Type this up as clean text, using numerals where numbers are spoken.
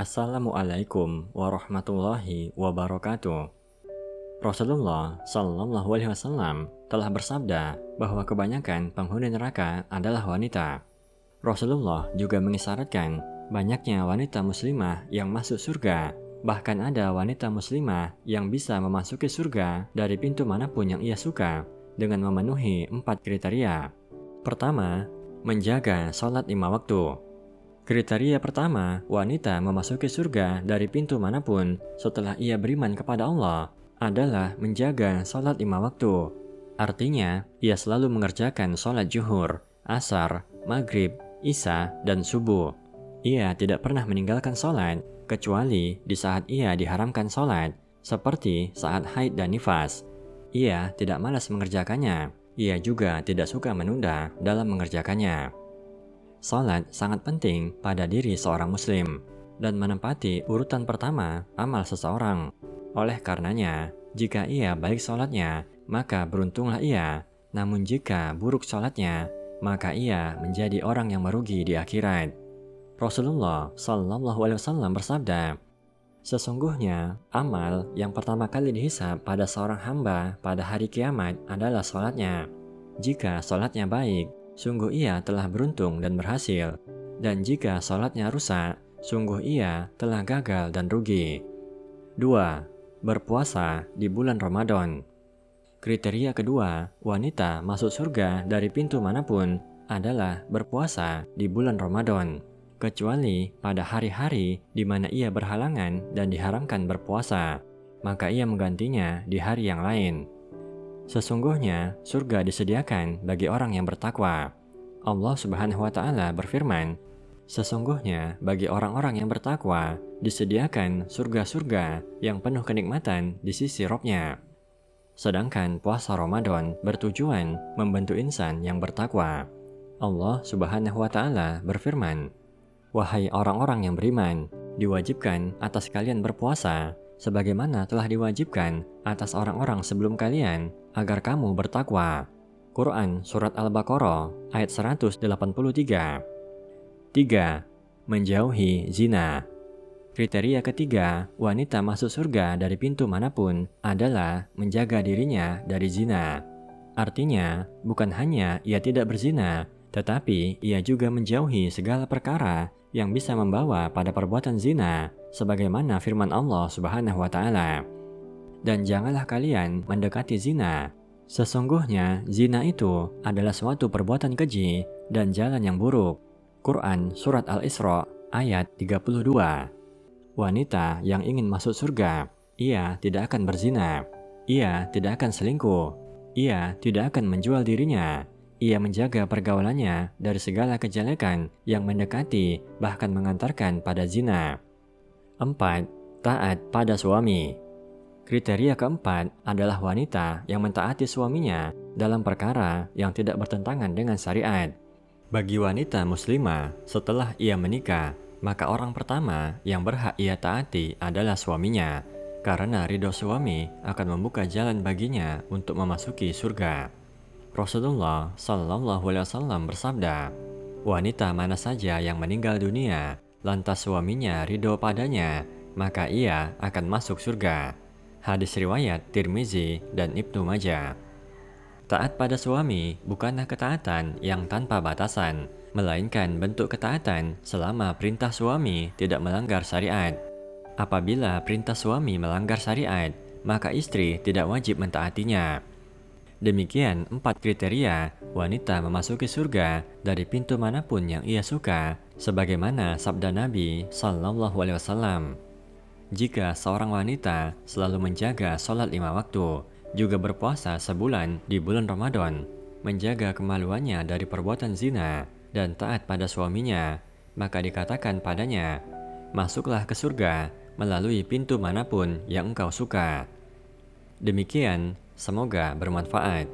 Assalamualaikum warahmatullahi wabarakatuh. Rasulullah Shallallahu Alaihi Wasallam telah bersabda bahwa kebanyakan penghuni neraka adalah wanita. Rasulullah juga mengisyaratkan banyaknya wanita muslimah yang masuk surga. Bahkan ada wanita muslimah yang bisa memasuki surga dari pintu manapun yang ia suka dengan memenuhi 4 kriteria. Pertama, menjaga sholat 5 waktu. Kriteria pertama, wanita memasuki surga dari pintu manapun setelah ia beriman kepada Allah adalah menjaga sholat 5 waktu. Artinya, ia selalu mengerjakan sholat zuhur, asar, maghrib, isya, dan subuh. Ia tidak pernah meninggalkan sholat, kecuali di saat ia diharamkan sholat, seperti saat haid dan nifas. Ia tidak malas mengerjakannya, ia juga tidak suka menunda dalam mengerjakannya. Salat sangat penting pada diri seorang muslim dan menempati urutan pertama amal seseorang. Oleh karenanya, jika ia baik salatnya, maka beruntunglah ia. Namun jika buruk salatnya, maka ia menjadi orang yang merugi di akhirat. Rasulullah Shallallahu Alaihi Wasallam bersabda, sesungguhnya amal yang pertama kali dihisab pada seorang hamba pada hari kiamat adalah salatnya. Jika salatnya baik, sungguh ia telah beruntung dan berhasil. Dan jika salatnya rusak, sungguh ia telah gagal dan rugi. 2. Berpuasa di bulan Ramadan. Kriteria kedua, wanita masuk surga dari pintu manapun adalah berpuasa di bulan Ramadan, kecuali pada hari-hari di mana ia berhalangan dan diharamkan berpuasa, maka ia menggantinya di hari yang lain. Sesungguhnya surga disediakan bagi orang yang bertakwa. Allah Subhanahu wa Ta'ala berfirman, sesungguhnya bagi orang-orang yang bertakwa disediakan surga-surga yang penuh kenikmatan di sisi Rabb-Nya. Sedangkan puasa Ramadan bertujuan membantu insan yang bertakwa. Allah Subhanahu wa Ta'ala berfirman, wahai orang-orang yang beriman, diwajibkan atas kalian berpuasa sebagaimana telah diwajibkan atas orang-orang sebelum kalian agar kamu bertakwa. Quran Surat Al-Baqarah ayat 183. 3. Menjauhi zina. Kriteria ketiga, wanita masuk surga dari pintu manapun adalah menjaga dirinya dari zina. Artinya, bukan hanya ia tidak berzina, tetapi ia juga menjauhi segala perkara yang bisa membawa pada perbuatan zina, sebagaimana firman Allah Subhanahu wa Ta'ala. Dan janganlah kalian mendekati zina. Sesungguhnya zina itu adalah suatu perbuatan keji dan jalan yang buruk. Quran Surat Al-Isra ayat 32. Wanita yang ingin masuk surga, ia tidak akan berzina, ia tidak akan selingkuh, ia tidak akan menjual dirinya, ia menjaga pergaulannya dari segala kejelekan yang mendekati bahkan mengantarkan pada zina. 4. Taat pada suami. Kriteria keempat adalah wanita yang mentaati suaminya dalam perkara yang tidak bertentangan dengan syariat. Bagi wanita muslimah, setelah ia menikah, maka orang pertama yang berhak ia taati adalah suaminya, karena ridho suami akan membuka jalan baginya untuk memasuki surga. Rasulullah Shallallahu Alaihi Wasallam bersabda, wanita mana saja yang meninggal dunia, lantas suaminya ridho padanya, maka ia akan masuk surga. Hadis riwayat Tirmizi dan Ibnu Majah. Taat pada suami bukanlah ketaatan yang tanpa batasan, melainkan bentuk ketaatan selama perintah suami tidak melanggar syariat. Apabila perintah suami melanggar syariat, maka istri tidak wajib mentaatinya. Demikian 4 kriteria wanita memasuki surga dari pintu manapun yang ia suka, sebagaimana sabda Nabi Shallallahu Alaihi Wasallam. Jika seorang wanita selalu menjaga sholat 5 waktu, juga berpuasa sebulan di bulan Ramadan, menjaga kemaluannya dari perbuatan zina, dan taat pada suaminya, maka dikatakan padanya, masuklah ke surga melalui pintu manapun yang engkau suka. Demikian, semoga bermanfaat.